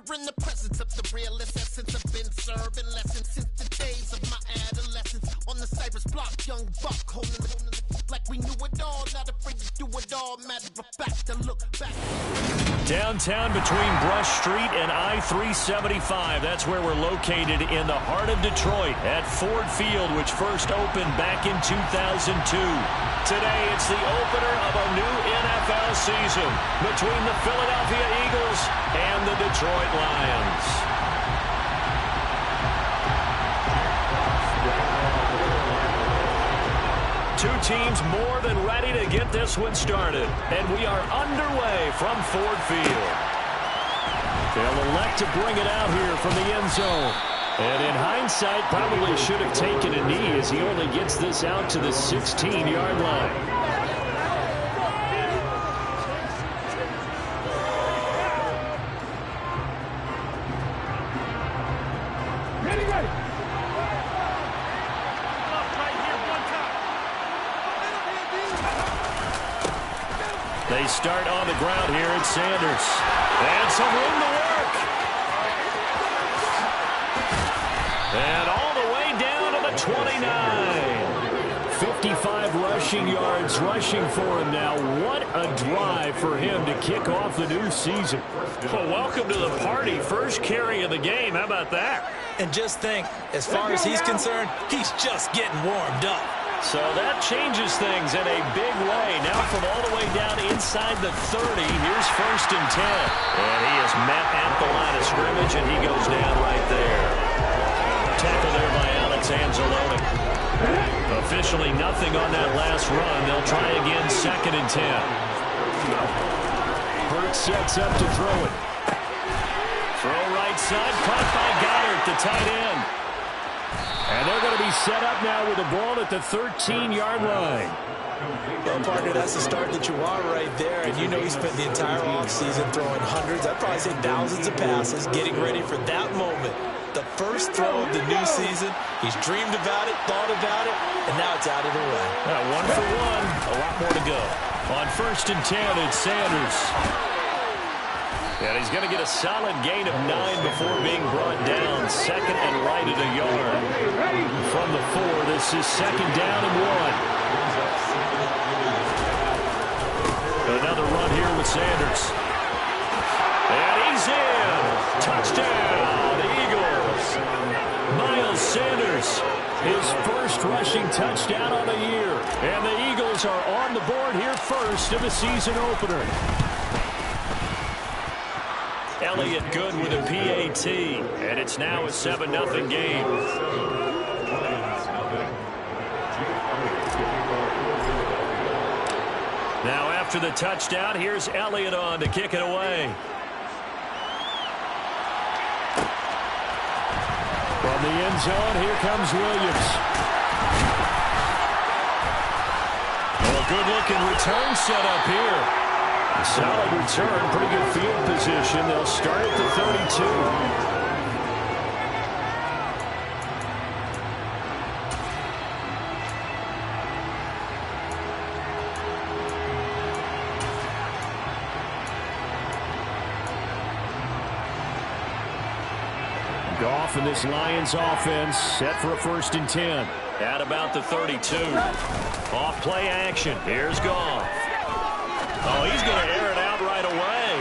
You're in the presence of the realest essence. I've been serving lessons since the days of my adolescence. On the Cypress block, young buck holding it like we knew it all. Not afraid to do it all. Matter of fact, to look back. Downtown between Brush Street and I-375. That's where we're located in the heart of Detroit at Ford Field, which first opened back in 2002. Today, it's the opener of a new NFL season between the Philadelphia Eagles and the Detroit Lions. Two teams more than ready to get this one started. And we are underway from Ford Field. They'll elect to bring it out here from the end zone. And in hindsight, probably should have taken a knee as he only gets this out to the 16-yard line. They start on the ground here at Sanders. And some room to work. And all the way down to the 29. 55 rushing yards rushing for him now. What a drive for him to kick off the new season. Well, welcome to the party. First carry of the game. How about that? And just think, as far as he's concerned, he's just getting warmed up. So that changes things in a big way. Now from all the way down inside the 30, here's 1st and 10. And he is met at the line of scrimmage, and he goes down right there. Tackle there by Alex Anzalone. Officially nothing on that last run. They'll try again 2nd and 10. Hurts sets up to throw it. Throw right side, caught by Goddard, the tight end. And they're going to be set up now with the ball at the 13-yard line. Well, partner, that's the start that you want right there. And you know he spent the entire offseason throwing hundreds, I'd probably say thousands of passes, getting ready for that moment. The first throw of the new season. He's dreamed about it, thought about it, and now it's out of the way. 1 for 1, a lot more to go. On 1st and 10, it's Sanders. And he's going to get a solid gain of 9 before being brought down. 2nd and right at a yard. From the 4, this is 2nd down and 1. Another run here with Sanders. And he's in. Touchdown, Eagles. Miles Sanders, his first rushing touchdown on the year. And the Eagles are on the board here first in the season opener. Elliott good with a PAT, and it's now a 7-0 game. Now after the touchdown, here's Elliott on to kick it away. From the end zone, here comes Williams. Well, good-looking return set up here. Solid return, pretty good field position. They'll start at the 32. Goff and this Lions offense set for a 1st and 10. At about the 32. Off play action. Here's Goff. Oh, he's going to air it out right away.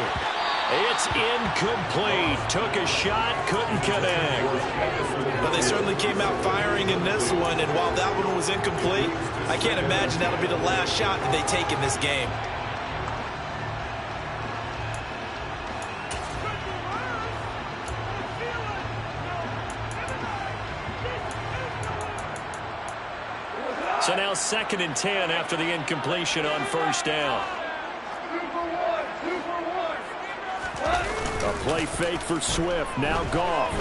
It's incomplete. Took a shot, couldn't connect. Well, they certainly came out firing in this one, and while that one was incomplete, I can't imagine that'll be the last shot that they take in this game. So now 2nd and 10 after the incompletion on 1st down. A play fake for Swift. Now Goff.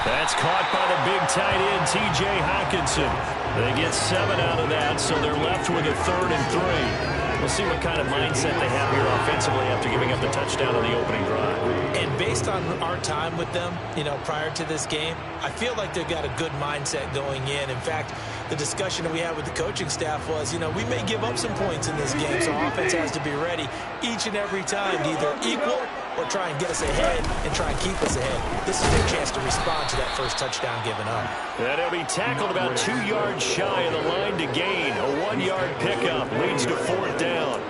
That's caught by the big tight end, T.J. Hockenson. They get 7 out of that, so they're left with a 3rd and 3. We'll see what kind of mindset they have here offensively after giving up the touchdown on the opening drive. And based on our time with them, prior to this game, I feel like they've got a good mindset going in. In fact, the discussion that we had with the coaching staff was, we may give up some points in this game, so offense has to be ready each and every time to either equal or try and get us ahead and try and keep us ahead. This is their chance to respond to that first touchdown given up. And he'll be tackled about 2 yards shy of the line to gain. A 1-yard pickup leads to 4th down.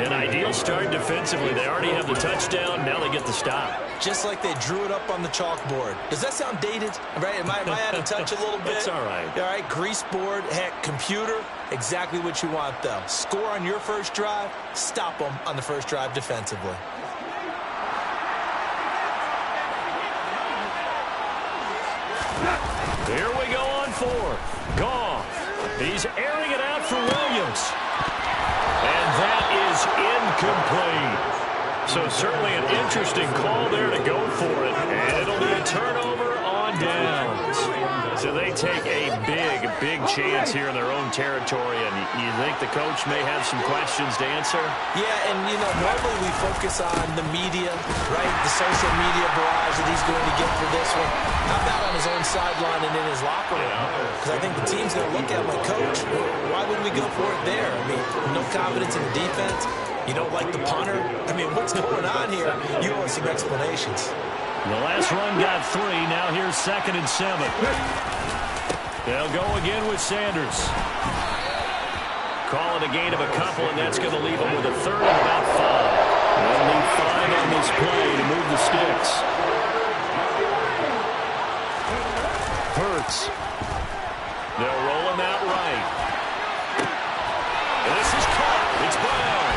An ideal start defensively. They already have the touchdown. Now they get the stop. Just like they drew it up on the chalkboard. Does that sound dated? Right? Am I out of touch a little bit? That's all right. All right, grease board, heck, computer, exactly what you want, though. Score on your first drive, stop them on the first drive defensively. Here we go on 4th. Goff. He's airing it out for Williams. And that is incomplete. So certainly an interesting call there to go for it. And it'll be a turnover on downs. So they take a big chance here in their own territory. And you think the coach may have some questions to answer? Yeah, and, normally we focus on the media, right? The social media barrage that he's going to get for this one. How about on his own sideline and in his locker room? Because I think the team's going to look at my coach. Why would we go for it there? I mean, no confidence in the defense. You don't like the punter? I mean, what's going on here? You owe us some explanations. The last run got 3. Now here's 2nd and 7. They'll go again with Sanders. Call it a gain of a couple, and that's going to leave them with a 3rd and about 5. They'll need 5 on this play to move the sticks. Hurts. They'll roll him out right. And this is caught. It's Brown.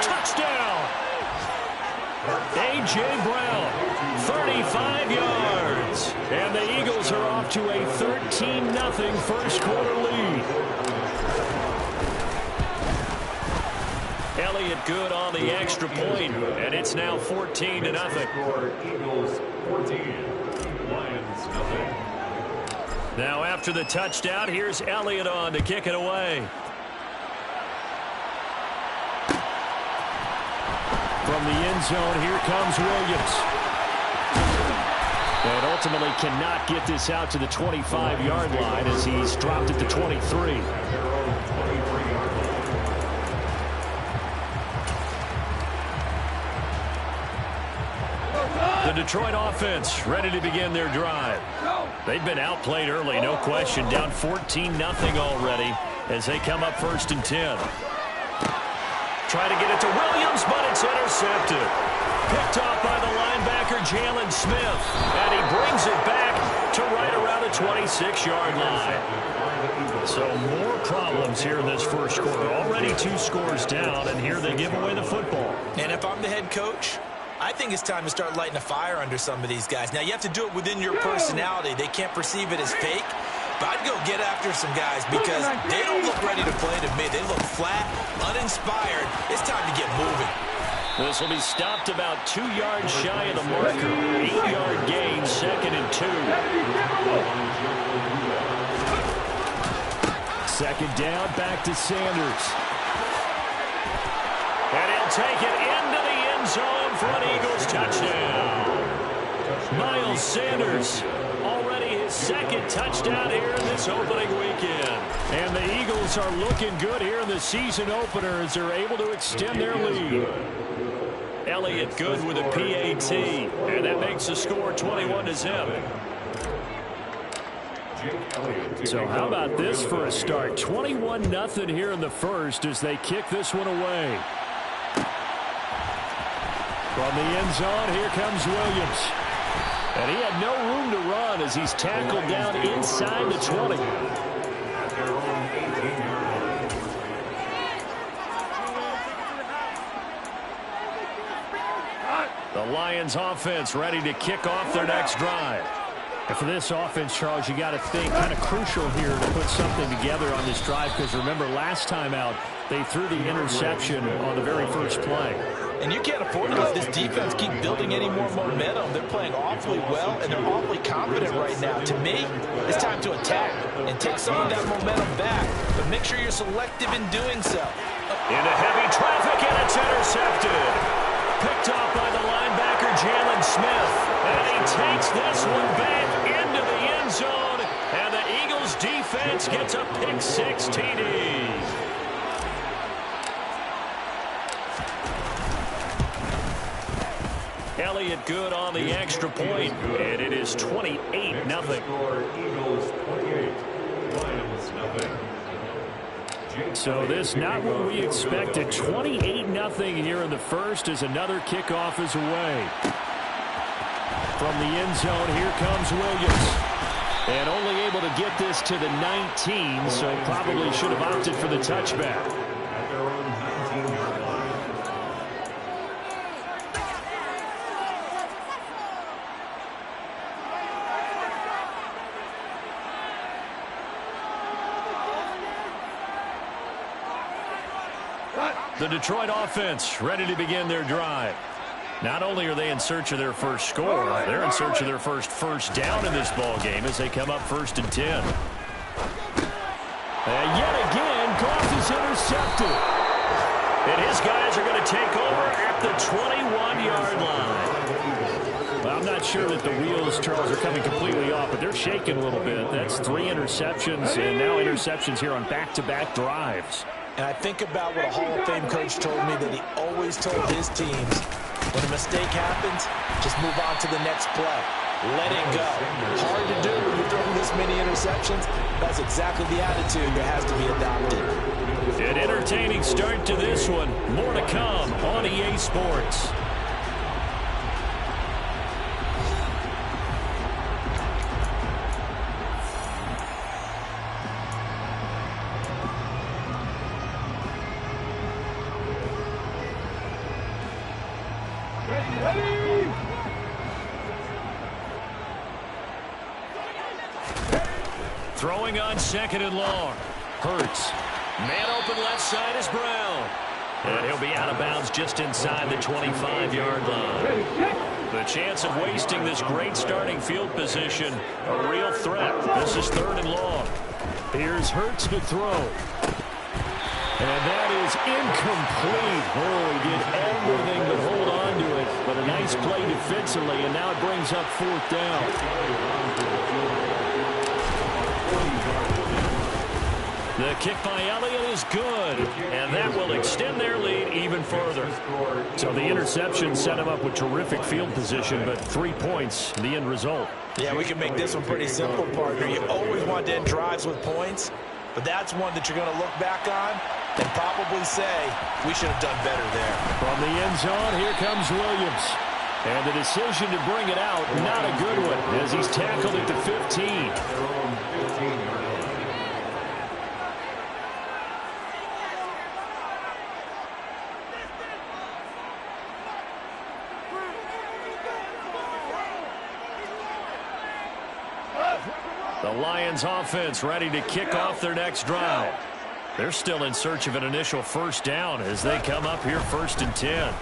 Touchdown. A.J. Brown, 35 yards. And the Eagles are off to a 13-0 first quarter lead. Elliott good on the extra point, and it's now 14-0. Eagles 14, Lions nothing. Now after the touchdown, here's Elliott on to kick it away. From the end zone, here comes Williams. And ultimately cannot get this out to the 25-yard line as he's dropped at the 23. The Detroit offense ready to begin their drive. They've been outplayed early, no question. Down 14-0 already as they come up 1st and 10. Try to get it to Williams, but it's intercepted. Picked off by the linebacker, Jalen Smith. And he brings it back to right around the 26-yard line. So more problems here in this first quarter. Already 2 scores down, and here they give away the football. And if I'm the head coach, I think it's time to start lighting a fire under some of these guys. Now, you have to do it within your personality. They can't perceive it as fake. But I'd go get after some guys because they don't look ready to play to me. They look flat, uninspired. It's time to get moving. This will be stopped about 2 yards shy of the marker. 8-yard gain, 2nd and 2. 2nd down, back to Sanders. And he'll take it into the end zone for an Eagles touchdown. Miles Sanders, already his 2nd touchdown here in this opening weekend. And the Eagles are looking good here in the season opener as they're able to extend their lead. Elliott good with a PAT, and that makes the score 21-0. So how about this for a start? 21-0 here in the first as they kick this one away. From the end zone, here comes Williams. And he had no room to run as he's tackled down inside the 20. The Lions offense ready to kick off their next drive. And for this offense, Charles, you got to think kind of crucial here to put something together on this drive because remember last time out they threw the interception on the very first play. And you can't afford to let this defense keep building any more momentum. They're playing awfully well, and they're awfully confident right now. To me, it's time to attack and take some of that momentum back. But make sure you're selective in doing so. Into heavy traffic, and it's intercepted. Picked off by the linebacker, Jalen Smith. And he takes this one back into the end zone. And the Eagles defense gets a pick-6 TD. Elliott good on the extra point, and it is 28-0. Eagles 28, Lions nothing. So this not what we expected. 28-0 here in the first as another kickoff is away. From the end zone, here comes Williams. And only able to get this to the 19, so probably should have opted for the touchback. At their own 19-yard line. The Detroit offense ready to begin their drive. Not only are they in search of their first score, they're in search of their first down in this ball game as they come up 1st and 10. And yet again, Goff is intercepted. And his guys are going to take over at the 21-yard line. Well, I'm not sure that the wheels, Charles, are coming completely off, but they're shaking a little bit. That's 3 interceptions, and now interceptions here on back-to-back drives. And I think about what a Hall of Fame coach told me that he always told his teams, when a mistake happens, just move on to the next play. Let it go. Hard to do when you're throwing this many interceptions. That's exactly the attitude that has to be adopted. An entertaining start to this one. More to come on EA Sports. Throwing on 2nd and long. Hurts. Man open left side is Brown. And he'll be out of bounds just inside the 25-yard line. The chance of wasting this great starting field position, a real threat. This is 3rd and long. Here's Hurts to throw. And that is incomplete. Oh, he did everything but hold on to it. But a nice play defensively, and now it brings up 4th down. The kick by Elliott is good, and that will extend their lead even further. So the interception set him up with terrific field position, but 3 points, the end result. Yeah, we can make this one pretty simple, partner. You always want to end drives with points, but that's one that you're going to look back on and probably say, we should have done better there. From the end zone, here comes Williams. And the decision to bring it out, not a good one, as he's tackled at the 15. The Lions offense ready to kick off their next drive. They're still in search of an initial first down as they come up here 1st and 10.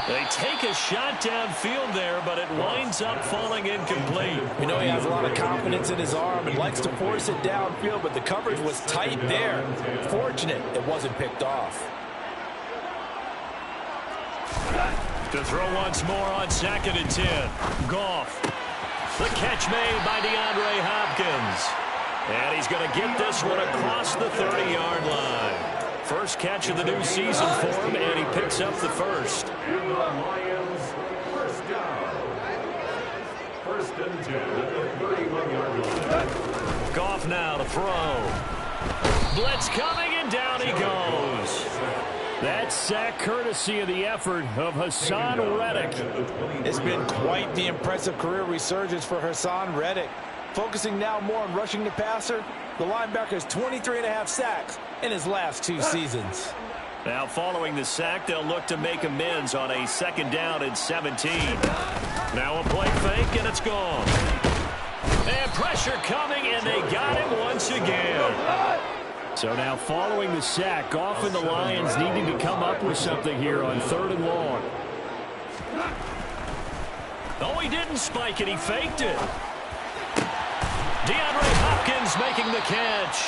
They take a shot downfield there, but it winds up falling incomplete. You know, he has a lot of confidence in his arm and likes to force it downfield, but the coverage was tight there. Fortunate it wasn't picked off. To throw once more on 2nd and 10. Goff. The catch made by DeAndre Hopkins. And he's going to get this one across the 30-yard line. First catch of the new season for him, and he picks up the first. And the Lions first down. 1st and 10 at the 31-yard line. Goff now to throw. Blitz coming, and down he goes. That sack courtesy of the effort of Hassan Reddick. It's been quite the impressive career resurgence for Hassan Reddick. Focusing now more on rushing the passer, the linebacker has 23.5 sacks in his last 2 seasons. Now following the sack, they'll look to make amends on a 2nd down and 17. Now a play fake, and it's gone. And pressure coming, and they got him once again. So now following the sack, Goff and the Lions needing to come up with something here on 3rd and long. Oh, he didn't spike it. He faked it. DeAndre Hopkins making the catch.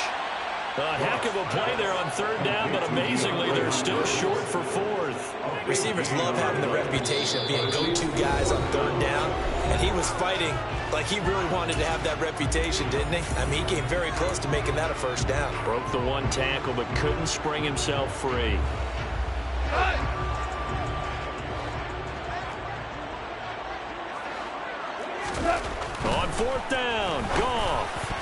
A heck of a play there on 3rd down, but amazingly, they're still short for 4th. Receivers love having the reputation of being go-to guys on 3rd down, and he was fighting like he really wanted to have that reputation, didn't he? I mean, he came very close to making that a 1st down. Broke the 1 tackle, but couldn't spring himself free. 4th down. Goff.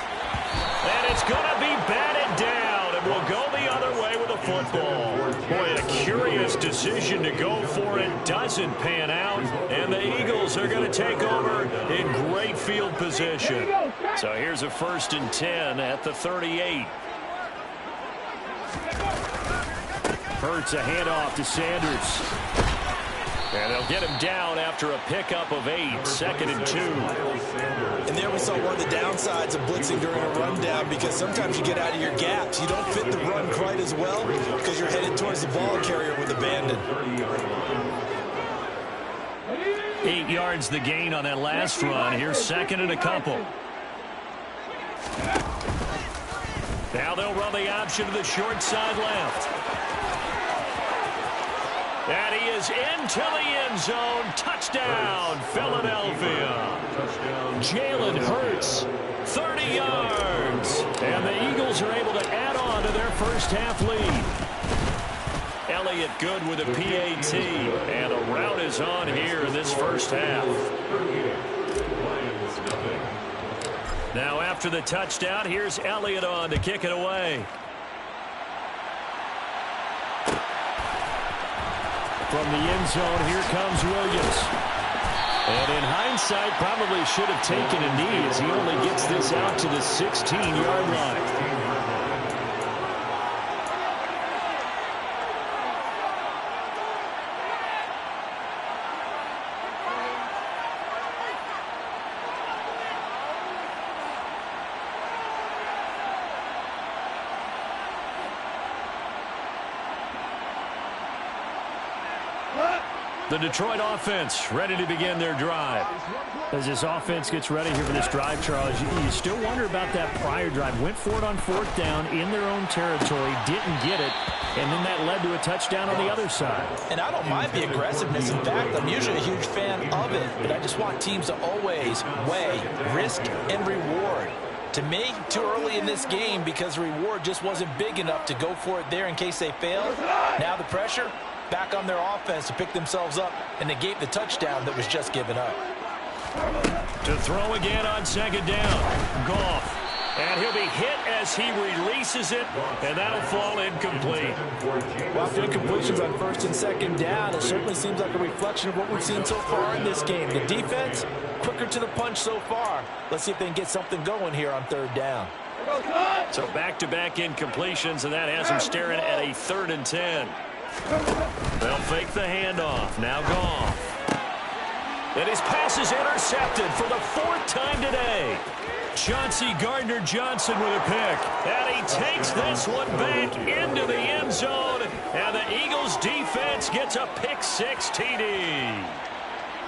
And it's going to be batted down, and we'll go the other way with the football. Boy, a curious decision to go for it. Doesn't pan out, and the Eagles are going to take over in great field position. So here's a 1st and 10 at the 38. Hurts a handoff to Sanders. And they'll get him down after a pickup of 8, 2nd and 2. And there we saw one of the downsides of blitzing during a rundown, because sometimes you get out of your gaps. You don't fit the run quite as well because you're headed towards the ball carrier with abandon. 8 yards the gain on that last run. Here's 2nd and a couple. Now they'll run the option to the short side left. And he is into the end zone. Touchdown, Philadelphia. Jalen Hurts, 30 yards. And the Eagles are able to add on to their first half lead. Elliott good with a PAT. And a rout is on here in this first half. Now after the touchdown, here's Elliott on to kick it away. From the end zone, here comes Williams. And in hindsight, probably should have taken a knee as he only gets this out to the 16-yard line. The Detroit offense ready to begin their drive. As this offense gets ready here for this drive, Charles, you still wonder about that prior drive. Went for it on 4th down in their own territory, didn't get it, and then that led to a touchdown on the other side. And I don't mind the aggressiveness. In fact, I'm usually a huge fan of it, but I just want teams to always weigh risk and reward. To me, too early in this game because the reward just wasn't big enough to go for it there in case they failed. Now the pressure back on their offense to pick themselves up and negate the touchdown that was just given up. To throw again on 2nd down. Goff. And he'll be hit as he releases it, and that'll fall incomplete. Well, after incompletions on 1st and 2nd down, it certainly seems like a reflection of what we've seen so far in this game. The defense, quicker to the punch so far. Let's see if they can get something going here on 3rd down. So back-to-back incompletions, and that has him staring at a 3rd and 10. They'll fake the handoff. Now Goff. And his pass is intercepted for the 4th time today. Chauncey Gardner-Johnson with a pick. And he takes this one back into the end zone. And the Eagles defense gets a pick-6 TD.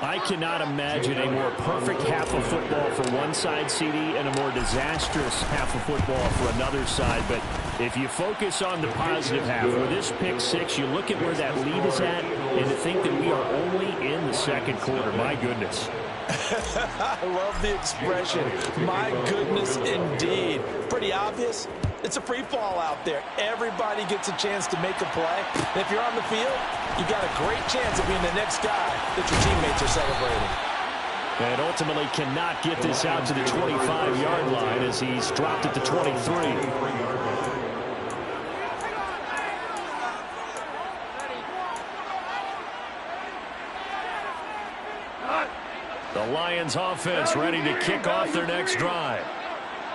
I cannot imagine a more perfect half of football for one side, CD, and a more disastrous half of football for another side. But if you focus on the positive half, with this pick-6, you look at where that lead is at, and to think that we are only in the 2nd quarter. My goodness. I love the expression. My goodness, indeed. Pretty obvious. It's a free fall out there. Everybody gets a chance to make a play. And if you're on the field, you've got a great chance of being the next guy that your teammates are celebrating. And ultimately cannot get this out to the 25-yard line as he's dropped at the 23. The Lions offense ready to kick off their next drive.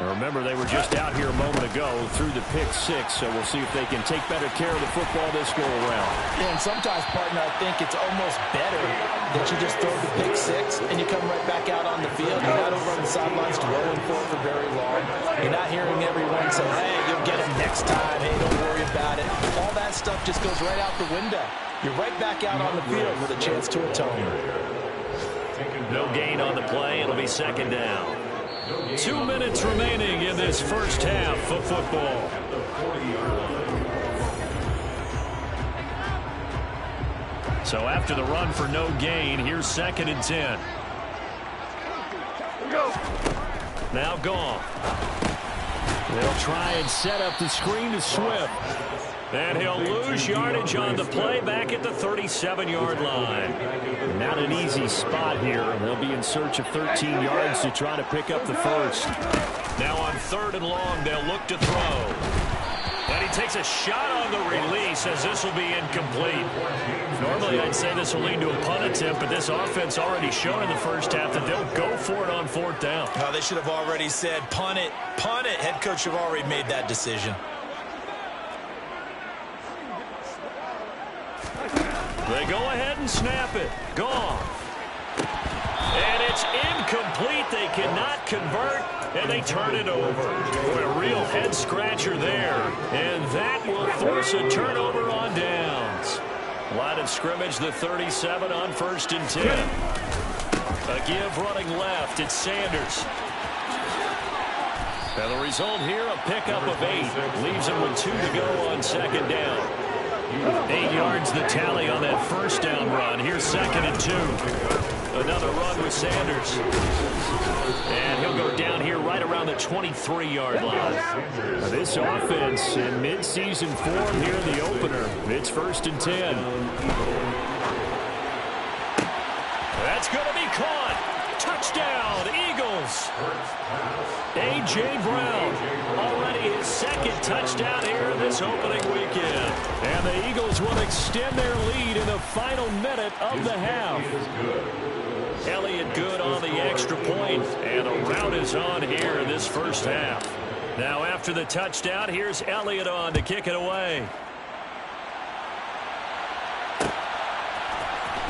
Remember, they were just out here a moment ago through the pick-6, so we'll see if they can take better care of the football this go-around. Yeah, and sometimes, partner, I think it's almost better that you just throw the pick-6 and you come right back out on the field. You're not over on the sidelines dwelling for it for very long. You're not hearing everyone say, hey, you'll get him next time. Hey, don't worry about it. All that stuff just goes right out the window. You're right back out on the field with a chance to atone. No gain on the play. It'll be 2nd down. 2 minutes remaining in this first half of football. So after the run for no gain, here's 2nd and 10. Now Goff. They'll try and set up the screen to Swift. And he'll lose yardage on the play back at the 37-yard line. Not an easy spot here. They'll be in search of 13 yards to try to pick up the first. Now on 3rd and long, they'll look to throw. And he takes a shot on the release as this will be incomplete. Normally, I'd say this will lead to a punt attempt, but this offense already showed in the first half that they'll go for it on 4th down. Oh, they should have already said, punt it, punt it. Head coach have already made that decision. They go ahead and snap it. Gone. And it's incomplete. They cannot convert, and they turn it over. Boy, a real head-scratcher there. And that will force a turnover on downs. Line of scrimmage, the 37 on 1st and 10. A give running left. It's Sanders. And the result here, a pickup of 8. Leaves him with 2 to go on 2nd down. 8 yards the tally on that 1st down run. Here's 2nd and 2. Another run with Sanders. And he'll go down here right around the 23-yard line. Now this offense in mid-season form here in the opener. It's 1st and 10. That's going to be caught. Touchdown, Eagles. A.J. Brown, already his 2nd touchdown here in this opening weekend. And the Eagles will extend their lead in the final minute of the half. Elliott good on the extra point, and the route is on here in this first half. Now after the touchdown, here's Elliott on to kick it away.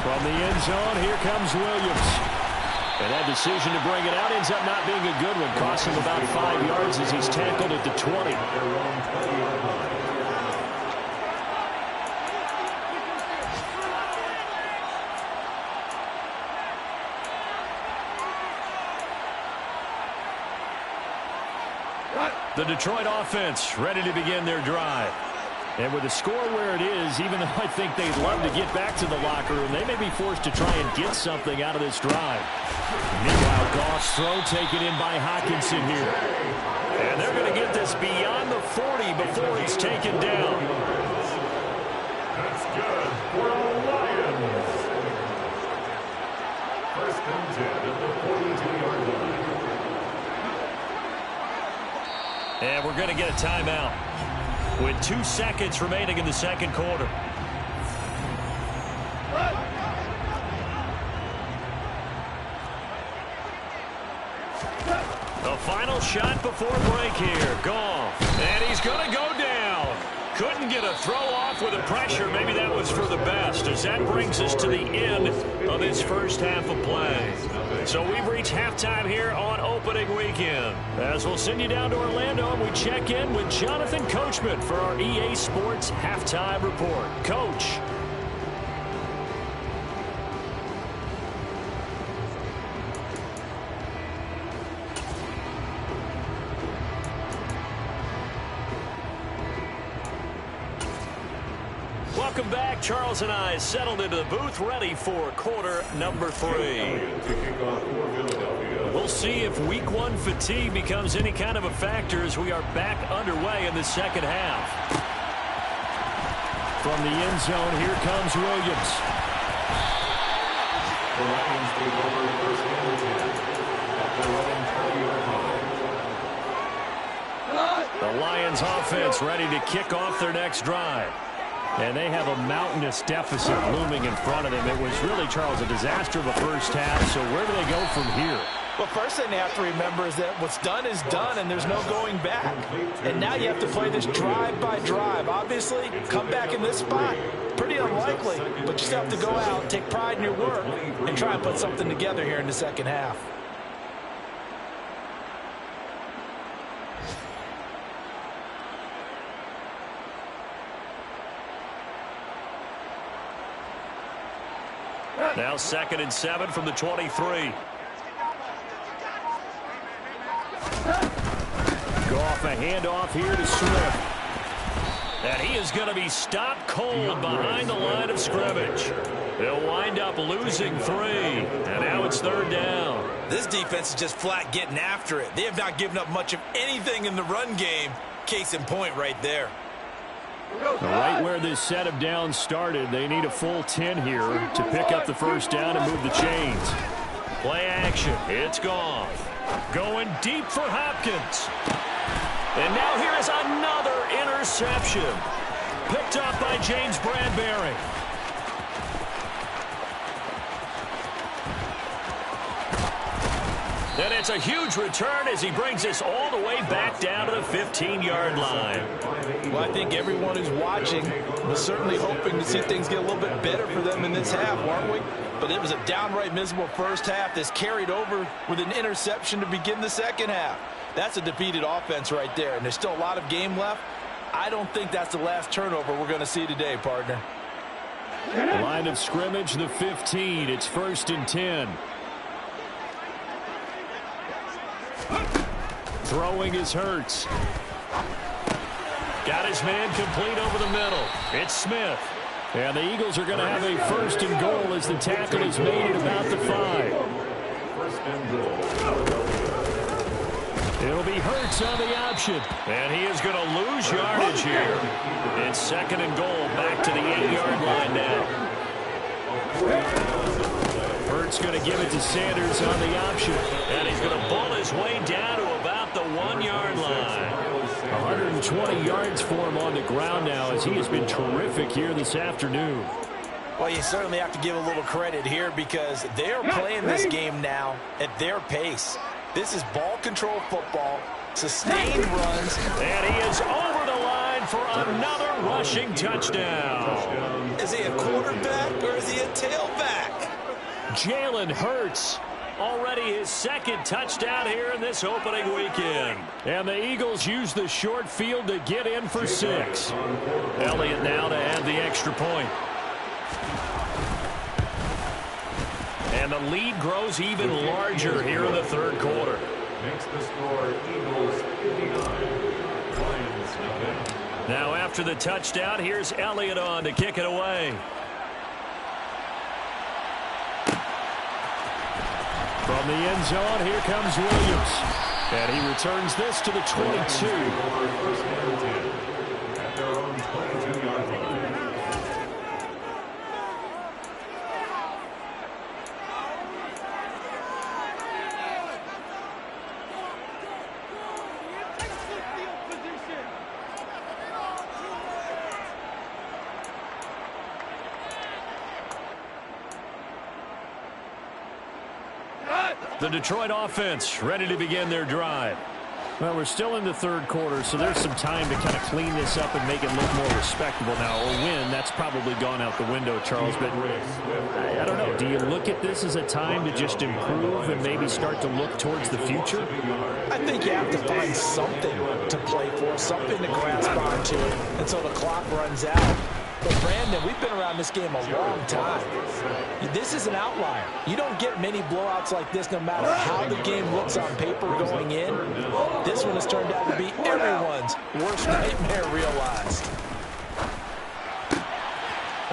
From the end zone, here comes Williams. And that decision to bring it out ends up not being a good one. Costs him about 5 yards as he's tackled at the 20. The Detroit offense ready to begin their drive. And with the score where it is, even though I think they'd love to get back to the locker room, they may be forced to try and get something out of this drive. Meanwhile, Goff's throw taken in by Hockenson here. And they're going to get this beyond the 40 before it's taken down. That's good for the Lions. 1st and 10 at the 42-yard line. And we're going to get a timeout with 2 seconds remaining in the 2nd quarter. The final shot before break here. Goff. And he's going to go down. Couldn't get a throw off with the pressure. Maybe that was for the best, as that brings us to the end of this first half of play. So we've reached halftime here on opening weekend. As we'll send you down to Orlando, and we check in with Jonathan Coachman for our EA Sports Halftime Report. Coach. Welcome back. Charles and I settled into the booth, ready for quarter number 3. We'll see if week 1 fatigue becomes any kind of a factor as we are back underway in the 2nd half. From the end zone, here comes Williams. The Lions take over 1st and 10 at their own 30-yard line. The Lions offense ready to kick off their next drive. And they have a mountainous deficit looming in front of them. It was really, Charles, a disaster of a first half. So where do they go from here? Well, first thing they have to remember is that what's done is done, and there's no going back. And now you have to play this drive by drive. Obviously, come back in this spot, pretty unlikely. But you still have to go out, take pride in your work, and try and put something together here in the 2nd half. Now 2nd and 7 from the 23. Go off a handoff here to Swift. And he is going to be stopped cold behind the line of scrimmage. They'll wind up losing 3, and now it's 3rd down. This defense is just flat getting after it. They have not given up much of anything in the run game. Case in point right there. Right where this set of downs started, they need a full 10 here to pick up the 1st down and move the chains. Play action. It's gone. Going deep for Hopkins. And now here is another interception. Picked up by James Bradbury. And it's a huge return as he brings us all the way back down to the 15-yard line. Well, I think everyone who's watching was certainly hoping to see things get a little bit better for them in this half, weren't we? But it was a downright miserable first half that's carried over with an interception to begin the second half. That's a defeated offense right there, and there's still a lot of game left. I don't think that's the last turnover we're going to see today, partner. Line of scrimmage, the 15. It's 1st and 10. Throwing is Hurts. Got his man complete over the middle. It's Smith. And the Eagles are going to have a 1st and goal as the tackle is made at about the 5. It'll be Hurts on the option. And he is going to lose yardage here. It's 2nd and goal back to the 8-yard line now. Hurts going to give it to Sanders on the option. And he's going to bull his way down to about the 1-yard line. 120 yards for him on the ground now as he has been terrific here this afternoon. Well, you certainly have to give a little credit here because they're playing this game now at their pace. This is ball control football, sustained runs. And he is over the line for another rushing touchdown. Is he a quarterback or is he a tailback? Jalen Hurts. Already his 2nd touchdown here in this opening weekend. And the Eagles use the short field to get in for 6. Elliott now to add the extra point. And the lead grows even larger here in the 3rd quarter. Makes the score Eagles 59, Lions nothing. Now after the touchdown, here's Elliott on to kick it away. From the end zone, here comes Williams. And he returns this to the 22. First and 10 at their own 22-yard line. The Detroit offense ready to begin their drive. Well, we're still in the 3rd quarter, so there's some time to kind of clean this up and make it look more respectable. Now, a win, that's probably gone out the window, Charles, but I don't know. Do you look at this as a time to just improve and maybe start to look towards the future? I think you have to find something to play for, something to grasp onto until the clock runs out. But, Brandon, we've been around this game a long time. This is an outlier. You don't get many blowouts like this no matter how the game looks on paper going in. This one has turned out to be everyone's worst nightmare realized.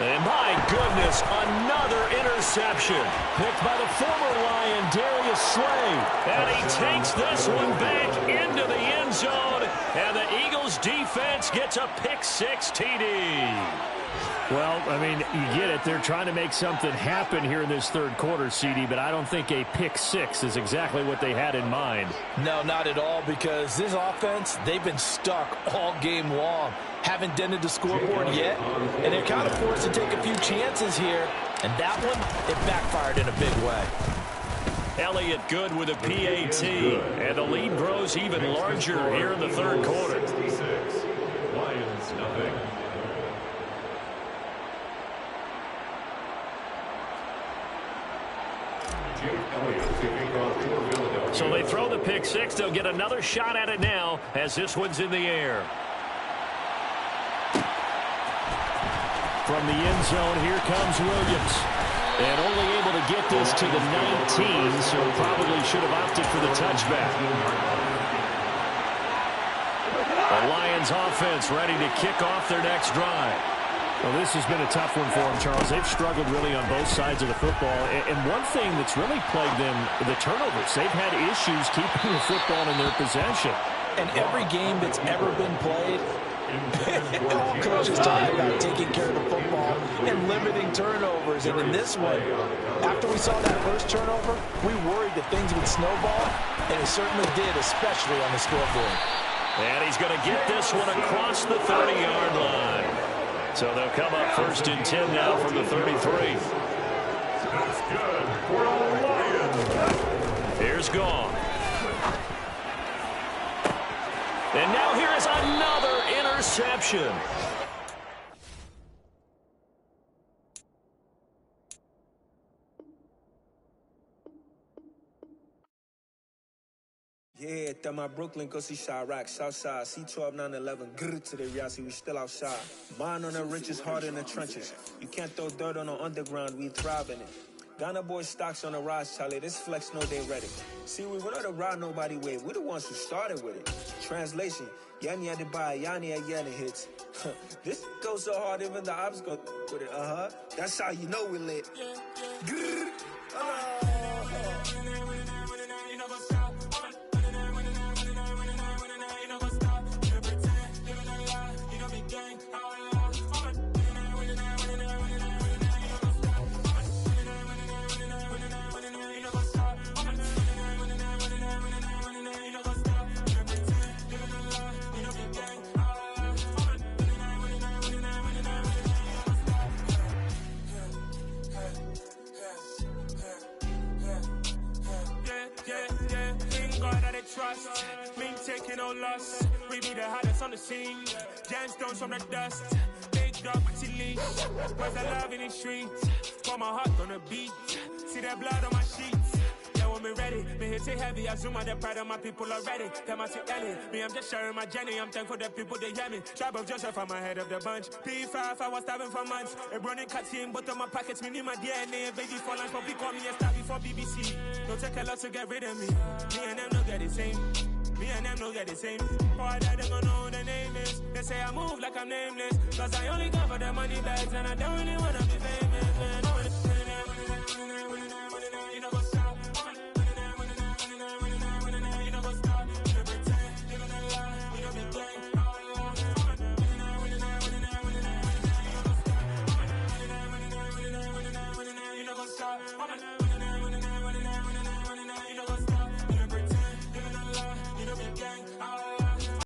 And my goodness, another interception. Picked by the former Lion, Darius Slay. And he takes this one back into the end zone. And the Eagles defense gets a pick-6 TD. Well, I mean, you get it. They're trying to make something happen here in this 3rd quarter, CD, but I don't think a pick-6 is exactly what they had in mind. No, not at all, because this offense, they've been stuck all game long. Haven't dented the scoreboard yet, and they're kind of forced to take a few chances here, and that one, it backfired in a big way. Elliott good with a PAT, and the lead grows even larger here in the 3rd quarter. 66, Lions nothing. So they throw the pick-6. They'll get another shot at it now as this one's in the air. From the end zone, here comes Williams. And only able to get this to the 19, so probably should have opted for the touchback. The Lions offense ready to kick off their next drive. Well, this has been a tough one for them, Charles. They've struggled really on both sides of the football. And one thing that's really plagued them, the turnovers. They've had issues keeping the football in their possession. And every game that's ever been played, all coaches talk about taking care of the football and limiting turnovers. And in this one, after we saw that first turnover, we worried that things would snowball, and it certainly did, especially on the scoreboard. And he's going to get this one across the 30-yard line. So they'll come up 1st and 10 now from the 33. That's good for the Lions. Here's Gone. And now here is another interception. Yeah, that my Brooklyn, go see Chirac, Southside, C12, 911, grrr to the Yassi, we still outside. Mine on the riches, heart in the trenches. You can't throw dirt on the underground, we thrive in it. Ghana boys stocks on the rise, Charlie, this flex know they ready. See, we were not to ride nobody with, we're the ones who started with it. Translation, Yanni had to buy, Yanni had Yanni hits. This goes so hard, even the ops go with it, That's how you know we lit. Grrr, trust, me taking no loss. We be the hottest on the scene. Gemstones from the dust. Big dog with your leash. Where's the love in the streets? Pour my heart on the beat. See that blood on my sheets. Yeah, when me ready, me hit it heavy. I zoom out the pride of my people already. Them I see Ellie. Me, I'm just sharing my journey. I'm thankful that people they hear me. Tribe of Joseph, I'm ahead of the bunch. P5, I was starving for months. A running cuts in, but on my pockets, me need my DNA. Baby for lunch, but we call me a star before BBC. Don't take a lot to get rid of me. Me and them don't get the same. Me and them don't get the same. For I die, they gon' know who the name is. They say I move like I'm nameless. Cause I only come for the money bags. And I don't really wanna be famous, man. You know what's up? You know what's up? You pretend. Living a lie. We don't be playing. You know what's up?